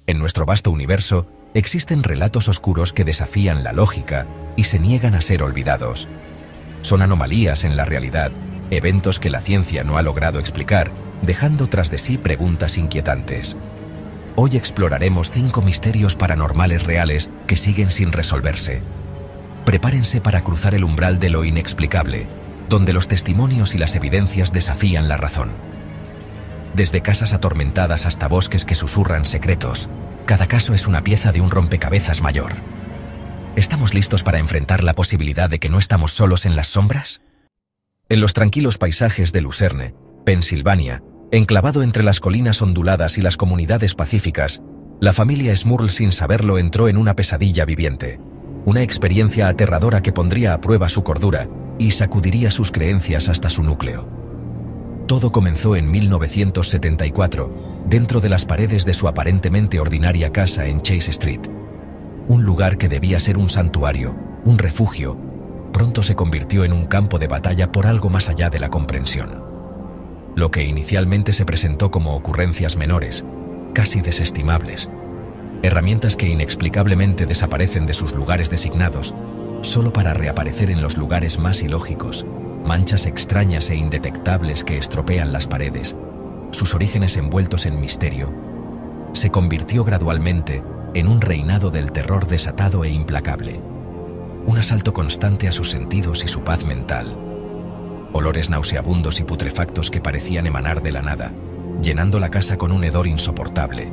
En nuestro vasto universo, existen relatos oscuros que desafían la lógica y se niegan a ser olvidados. Son anomalías en la realidad, eventos que la ciencia no ha logrado explicar, dejando tras de sí preguntas inquietantes. Hoy exploraremos 5 misterios paranormales reales que siguen sin resolverse. Prepárense para cruzar el umbral de lo inexplicable, donde los testimonios y las evidencias desafían la razón. Desde casas atormentadas hasta bosques que susurran secretos, cada caso es una pieza de un rompecabezas mayor. ¿Estamos listos para enfrentar la posibilidad de que no estamos solos en las sombras? En los tranquilos paisajes de Lucerne, Pensilvania, enclavado entre las colinas onduladas y las comunidades pacíficas, la familia Smurl, sin saberlo, entró en una pesadilla viviente. Una experiencia aterradora que pondría a prueba su cordura y sacudiría sus creencias hasta su núcleo. Todo comenzó en 1974, dentro de las paredes de su aparentemente ordinaria casa en Chase Street. Un lugar que debía ser un santuario, un refugio, pronto se convirtió en un campo de batalla por algo más allá de la comprensión. Lo que inicialmente se presentó como ocurrencias menores, casi desestimables, herramientas que inexplicablemente desaparecen de sus lugares designados, solo para reaparecer en los lugares más ilógicos, manchas extrañas e indetectables que estropean las paredes, sus orígenes envueltos en misterio, se convirtió gradualmente en un reinado del terror desatado e implacable, un asalto constante a sus sentidos y su paz mental. Olores nauseabundos y putrefactos que parecían emanar de la nada, llenando la casa con un hedor insoportable,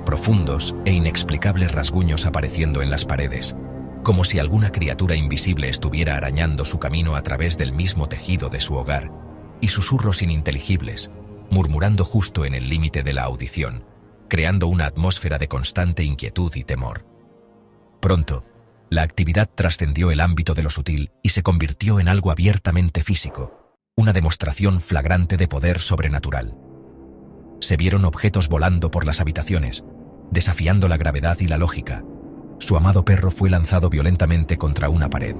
profundos e inexplicables rasguños apareciendo en las paredes, como si alguna criatura invisible estuviera arañando su camino a través del mismo tejido de su hogar, y susurros ininteligibles, murmurando justo en el límite de la audición, creando una atmósfera de constante inquietud y temor. Pronto, la actividad trascendió el ámbito de lo sutil y se convirtió en algo abiertamente físico, una demostración flagrante de poder sobrenatural. Se vieron objetos volando por las habitaciones, desafiando la gravedad y la lógica. Su amado perro fue lanzado violentamente contra una pared,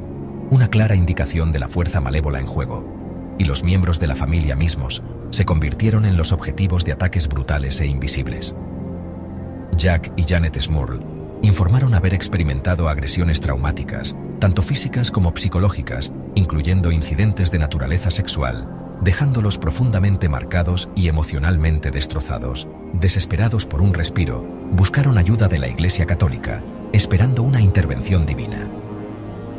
una clara indicación de la fuerza malévola en juego, y los miembros de la familia mismos se convirtieron en los objetivos de ataques brutales e invisibles. Jack y Janet Smurl informaron haber experimentado agresiones traumáticas, tanto físicas como psicológicas, incluyendo incidentes de naturaleza sexual, dejándolos profundamente marcados y emocionalmente destrozados. Desesperados por un respiro, buscaron ayuda de la Iglesia Católica, esperando una intervención divina.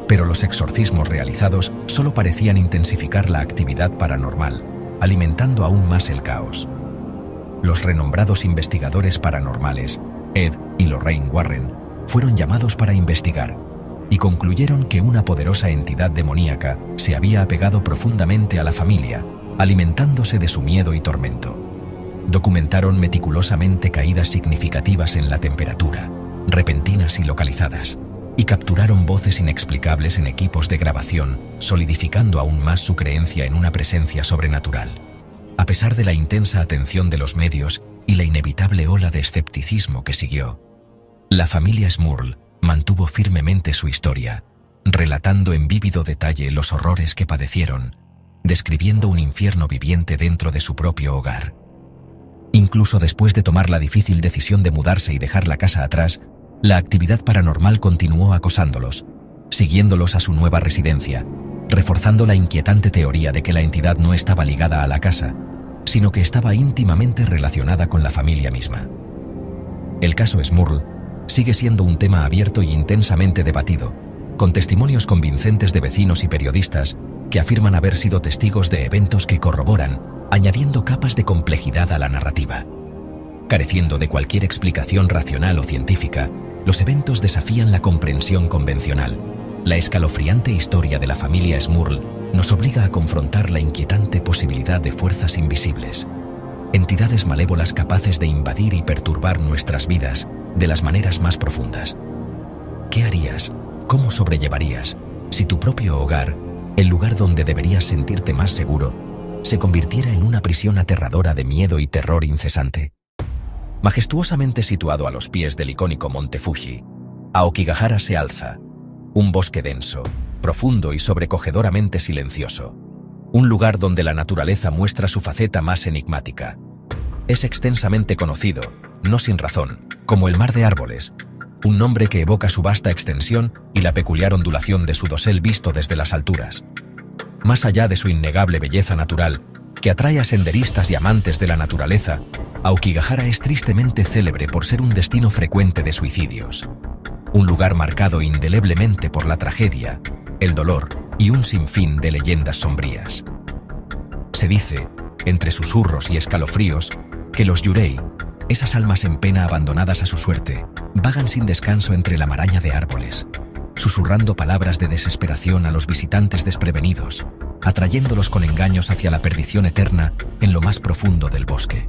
Pero los exorcismos realizados solo parecían intensificar la actividad paranormal, alimentando aún más el caos. Los renombrados investigadores paranormales, Ed y Lorraine Warren, fueron llamados para investigar, y concluyeron que una poderosa entidad demoníaca se había apegado profundamente a la familia, alimentándose de su miedo y tormento. Documentaron meticulosamente caídas significativas en la temperatura, repentinas y localizadas, y capturaron voces inexplicables en equipos de grabación, solidificando aún más su creencia en una presencia sobrenatural. A pesar de la intensa atención de los medios y la inevitable ola de escepticismo que siguió, la familia Smurl mantuvo firmemente su historia, relatando en vívido detalle los horrores que padecieron, describiendo un infierno viviente dentro de su propio hogar. Incluso después de tomar la difícil decisión de mudarse y dejar la casa atrás, la actividad paranormal continuó acosándolos, siguiéndolos a su nueva residencia, reforzando la inquietante teoría de que la entidad no estaba ligada a la casa, sino que estaba íntimamente relacionada con la familia misma. El caso Smurl sigue siendo un tema abierto y intensamente debatido, con testimonios convincentes de vecinos y periodistas que afirman haber sido testigos de eventos que corroboran, añadiendo capas de complejidad a la narrativa. Careciendo de cualquier explicación racional o científica, los eventos desafían la comprensión convencional. La escalofriante historia de la familia Smurl nos obliga a confrontar la inquietante posibilidad de fuerzas invisibles, entidades malévolas capaces de invadir y perturbar nuestras vidas de las maneras más profundas. ¿Qué harías? ¿Cómo sobrellevarías si tu propio hogar, el lugar donde deberías sentirte más seguro, se convirtiera en una prisión aterradora de miedo y terror incesante? Majestuosamente situado a los pies del icónico monte Fuji, Aokigahara se alza, un bosque denso, profundo y sobrecogedoramente silencioso, un lugar donde la naturaleza muestra su faceta más enigmática. es extensamente conocido, no sin razón, como el Mar de Árboles, un nombre que evoca su vasta extensión y la peculiar ondulación de su dosel visto desde las alturas. Más allá de su innegable belleza natural, que atrae a senderistas y amantes de la naturaleza, Aokigahara es tristemente célebre por ser un destino frecuente de suicidios. Un lugar marcado indeleblemente por la tragedia, el dolor y un sinfín de leyendas sombrías. Se dice, entre susurros y escalofríos, que los yurei, esas almas en pena abandonadas a su suerte, vagan sin descanso entre la maraña de árboles, susurrando palabras de desesperación a los visitantes desprevenidos, atrayéndolos con engaños hacia la perdición eterna en lo más profundo del bosque.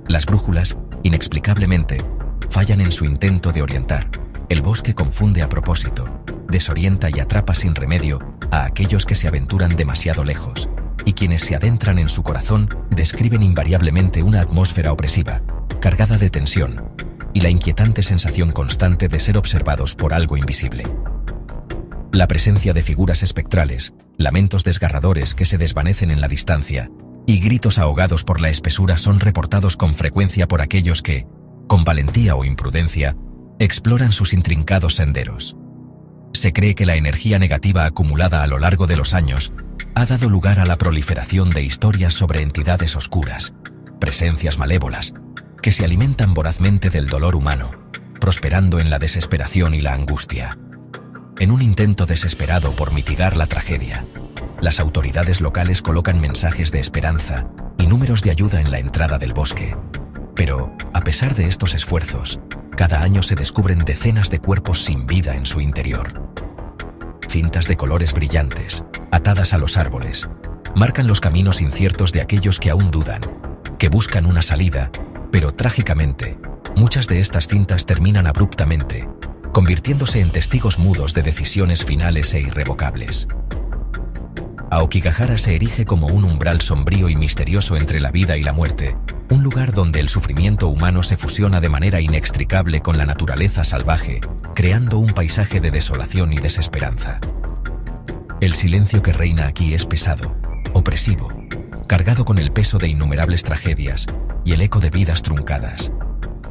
Las brújulas, inexplicablemente, fallan en su intento de orientar. El bosque confunde a propósito, desorienta y atrapa sin remedio a aquellos que se aventuran demasiado lejos, y quienes se adentran en su corazón describen invariablemente una atmósfera opresiva, cargada de tensión, y la inquietante sensación constante de ser observados por algo invisible. La presencia de figuras espectrales, lamentos desgarradores que se desvanecen en la distancia, y gritos ahogados por la espesura son reportados con frecuencia por aquellos que, con valentía o imprudencia, exploran sus intrincados senderos. Se cree que la energía negativa acumulada a lo largo de los años ha dado lugar a la proliferación de historias sobre entidades oscuras, presencias malévolas, que se alimentan vorazmente del dolor humano, prosperando en la desesperación y la angustia. En un intento desesperado por mitigar la tragedia, las autoridades locales colocan mensajes de esperanza y números de ayuda en la entrada del bosque. Pero, a pesar de estos esfuerzos, cada año se descubren decenas de cuerpos sin vida en su interior. Cintas de colores brillantes, atadas a los árboles, marcan los caminos inciertos de aquellos que aún dudan, que buscan una salida, pero trágicamente, muchas de estas cintas terminan abruptamente, convirtiéndose en testigos mudos de decisiones finales e irrevocables. Aokigahara se erige como un umbral sombrío y misterioso entre la vida y la muerte, un lugar donde el sufrimiento humano se fusiona de manera inextricable con la naturaleza salvaje, creando un paisaje de desolación y desesperanza. El silencio que reina aquí es pesado, opresivo, cargado con el peso de innumerables tragedias y el eco de vidas truncadas.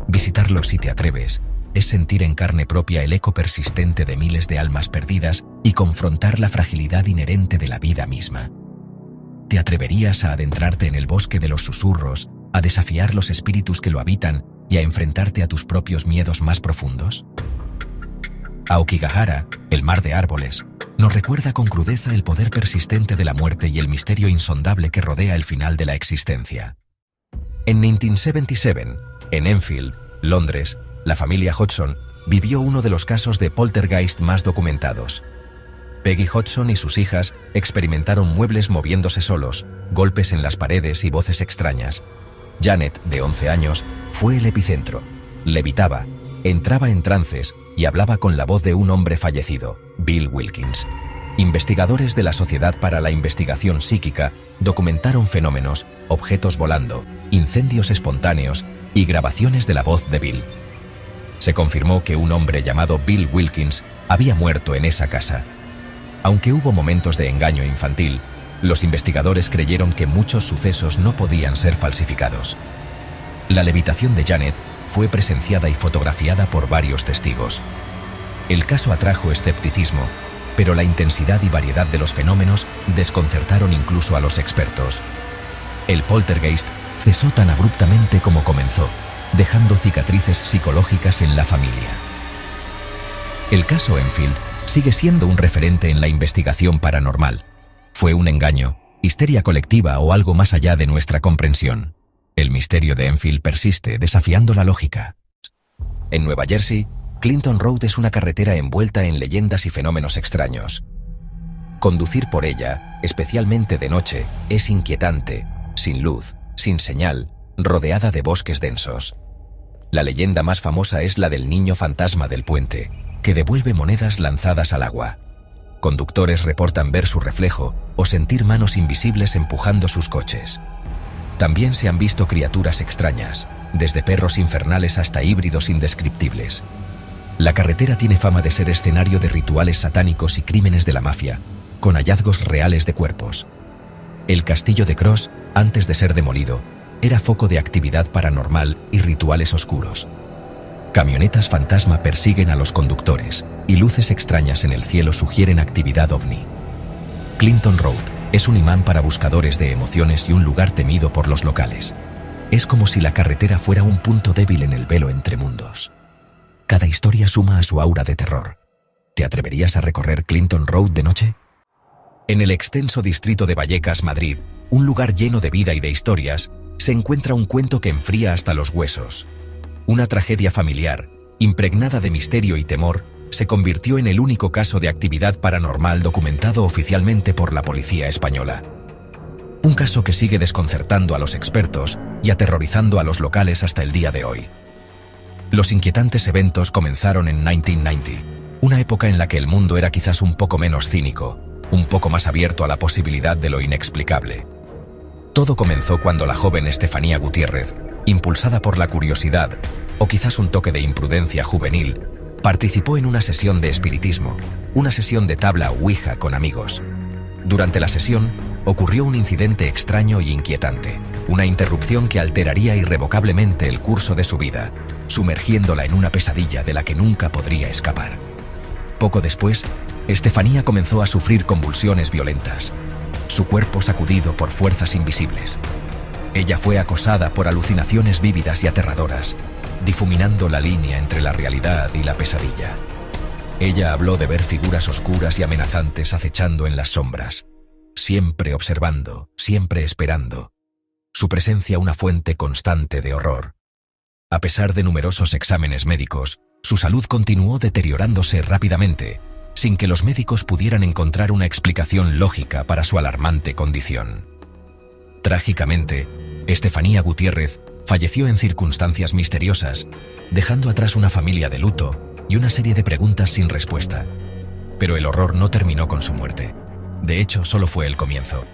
Visitarlo, si te atreves, es sentir en carne propia el eco persistente de miles de almas perdidas y confrontar la fragilidad inherente de la vida misma. ¿Te atreverías a adentrarte en el bosque de los susurros, a desafiar los espíritus que lo habitan y a enfrentarte a tus propios miedos más profundos? Aokigahara, el Mar de Árboles, nos recuerda con crudeza el poder persistente de la muerte y el misterio insondable que rodea el final de la existencia. En 1977, en Enfield, Londres, la familia Hodgson vivió uno de los casos de poltergeist más documentados. Peggy Hodgson y sus hijas experimentaron muebles moviéndose solos, golpes en las paredes y voces extrañas. Janet, de 11 años, fue el epicentro. Levitaba, entraba en trances y hablaba con la voz de un hombre fallecido, Bill Wilkins. Investigadores de la Sociedad para la Investigación Psíquica documentaron fenómenos, objetos volando, incendios espontáneos y grabaciones de la voz de Bill. Se confirmó que un hombre llamado Bill Wilkins había muerto en esa casa. Aunque hubo momentos de engaño infantil, los investigadores creyeron que muchos sucesos no podían ser falsificados. La levitación de Janet fue presenciada y fotografiada por varios testigos. El caso atrajo escepticismo, pero la intensidad y variedad de los fenómenos desconcertaron incluso a los expertos. El poltergeist cesó tan abruptamente como comenzó, dejando cicatrices psicológicas en la familia. El caso Enfield sigue siendo un referente en la investigación paranormal. ¿Fue un engaño, histeria colectiva o algo más allá de nuestra comprensión? El misterio de Enfield persiste, desafiando la lógica. En Nueva Jersey, Clinton Road es una carretera envuelta en leyendas y fenómenos extraños. Conducir por ella, especialmente de noche, es inquietante, sin luz, sin señal, rodeada de bosques densos. La leyenda más famosa es la del niño fantasma del puente, que devuelve monedas lanzadas al agua. Conductores reportan ver su reflejo o sentir manos invisibles empujando sus coches. También se han visto criaturas extrañas, desde perros infernales hasta híbridos indescriptibles. La carretera tiene fama de ser escenario de rituales satánicos y crímenes de la mafia, con hallazgos reales de cuerpos. El castillo de Cross, antes de ser demolido, era foco de actividad paranormal y rituales oscuros. Camionetas fantasma persiguen a los conductores y luces extrañas en el cielo sugieren actividad ovni. Clinton Road es un imán para buscadores de emociones y un lugar temido por los locales. Es como si la carretera fuera un punto débil en el velo entre mundos. Cada historia suma a su aura de terror. ¿Te atreverías a recorrer Clinton Road de noche? En el extenso distrito de Vallecas, Madrid, un lugar lleno de vida y de historias, se encuentra un cuento que enfría hasta los huesos. Una tragedia familiar, impregnada de misterio y temor, se convirtió en el único caso de actividad paranormal documentado oficialmente por la policía española. Un caso que sigue desconcertando a los expertos y aterrorizando a los locales hasta el día de hoy. Los inquietantes eventos comenzaron en 1990, una época en la que el mundo era quizás un poco menos cínico, un poco más abierto a la posibilidad de lo inexplicable. Todo comenzó cuando la joven Estefanía Gutiérrez, impulsada por la curiosidad, o quizás un toque de imprudencia juvenil, participó en una sesión de espiritismo, una sesión de tabla Ouija con amigos. Durante la sesión, ocurrió un incidente extraño y inquietante, una interrupción que alteraría irrevocablemente el curso de su vida, sumergiéndola en una pesadilla de la que nunca podría escapar. Poco después, Estefanía comenzó a sufrir convulsiones violentas, su cuerpo sacudido por fuerzas invisibles. Ella fue acosada por alucinaciones vívidas y aterradoras, difuminando la línea entre la realidad y la pesadilla. Ella habló de ver figuras oscuras y amenazantes acechando en las sombras, siempre observando, siempre esperando. Su presencia una fuente constante de horror. A pesar de numerosos exámenes médicos, su salud continuó deteriorándose rápidamente, sin que los médicos pudieran encontrar una explicación lógica para su alarmante condición. Trágicamente, Estefanía Gutiérrez falleció en circunstancias misteriosas, dejando atrás una familia de luto y una serie de preguntas sin respuesta. Pero el horror no terminó con su muerte. De hecho, solo fue el comienzo.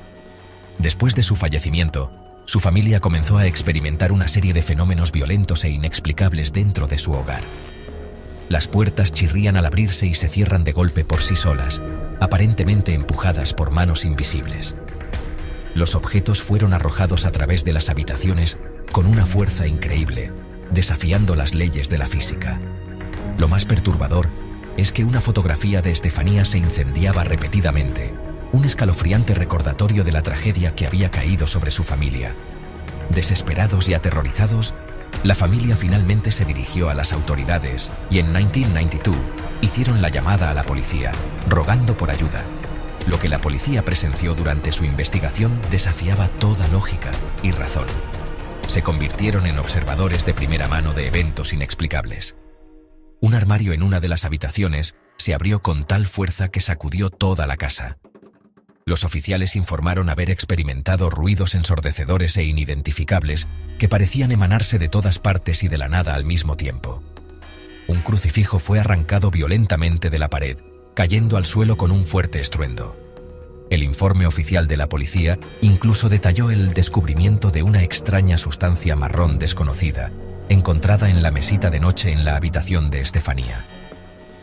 Después de su fallecimiento, su familia comenzó a experimentar una serie de fenómenos violentos e inexplicables dentro de su hogar. Las puertas chirrían al abrirse y se cierran de golpe por sí solas, aparentemente empujadas por manos invisibles. Los objetos fueron arrojados a través de las habitaciones con una fuerza increíble, desafiando las leyes de la física. Lo más perturbador es que una fotografía de Estefanía se incendiaba repetidamente, un escalofriante recordatorio de la tragedia que había caído sobre su familia. Desesperados y aterrorizados, la familia finalmente se dirigió a las autoridades y en 1992 hicieron la llamada a la policía, rogando por ayuda. Lo que la policía presenció durante su investigación desafiaba toda lógica y razón. Se convirtieron en observadores de primera mano de eventos inexplicables. Un armario en una de las habitaciones se abrió con tal fuerza que sacudió toda la casa. Los oficiales informaron haber experimentado ruidos ensordecedores e inidentificables que parecían emanarse de todas partes y de la nada al mismo tiempo. Un crucifijo fue arrancado violentamente de la pared, cayendo al suelo con un fuerte estruendo. El informe oficial de la policía incluso detalló el descubrimiento de una extraña sustancia marrón desconocida, encontrada en la mesita de noche en la habitación de Estefanía.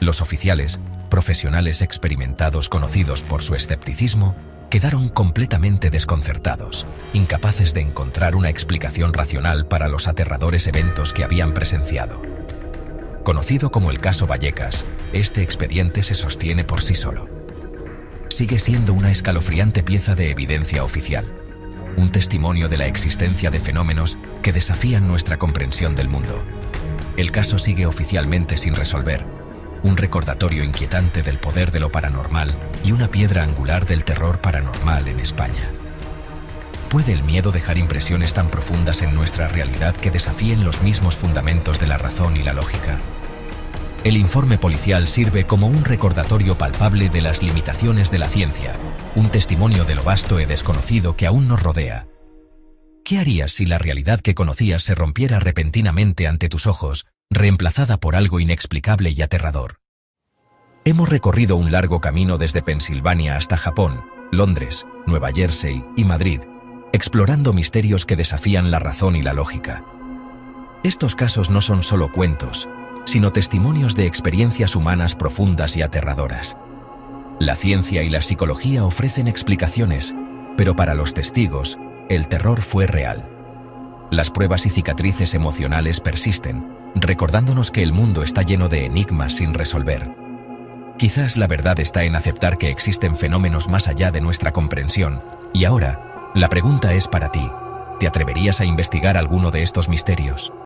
Los oficiales, profesionales experimentados conocidos por su escepticismo, quedaron completamente desconcertados, incapaces de encontrar una explicación racional para los aterradores eventos que habían presenciado. Conocido como el caso Vallecas, este expediente se sostiene por sí solo. Sigue siendo una escalofriante pieza de evidencia oficial, un testimonio de la existencia de fenómenos que desafían nuestra comprensión del mundo. El caso sigue oficialmente sin resolver, un recordatorio inquietante del poder de lo paranormal y una piedra angular del terror paranormal en España. ¿Puede el miedo dejar impresiones tan profundas en nuestra realidad que desafíen los mismos fundamentos de la razón y la lógica? El informe policial sirve como un recordatorio palpable de las limitaciones de la ciencia, un testimonio de lo vasto y desconocido que aún nos rodea. ¿Qué harías si la realidad que conocías se rompiera repentinamente ante tus ojos, reemplazada por algo inexplicable y aterrador? Hemos recorrido un largo camino desde Pensilvania hasta Japón, Londres, Nueva Jersey y Madrid, explorando misterios que desafían la razón y la lógica. Estos casos no son solo cuentos, sino testimonios de experiencias humanas profundas y aterradoras. La ciencia y la psicología ofrecen explicaciones, pero para los testigos, el terror fue real. Las pruebas y cicatrices emocionales persisten, recordándonos que el mundo está lleno de enigmas sin resolver. Quizás la verdad está en aceptar que existen fenómenos más allá de nuestra comprensión. Y ahora, la pregunta es para ti. ¿Te atreverías a investigar alguno de estos misterios?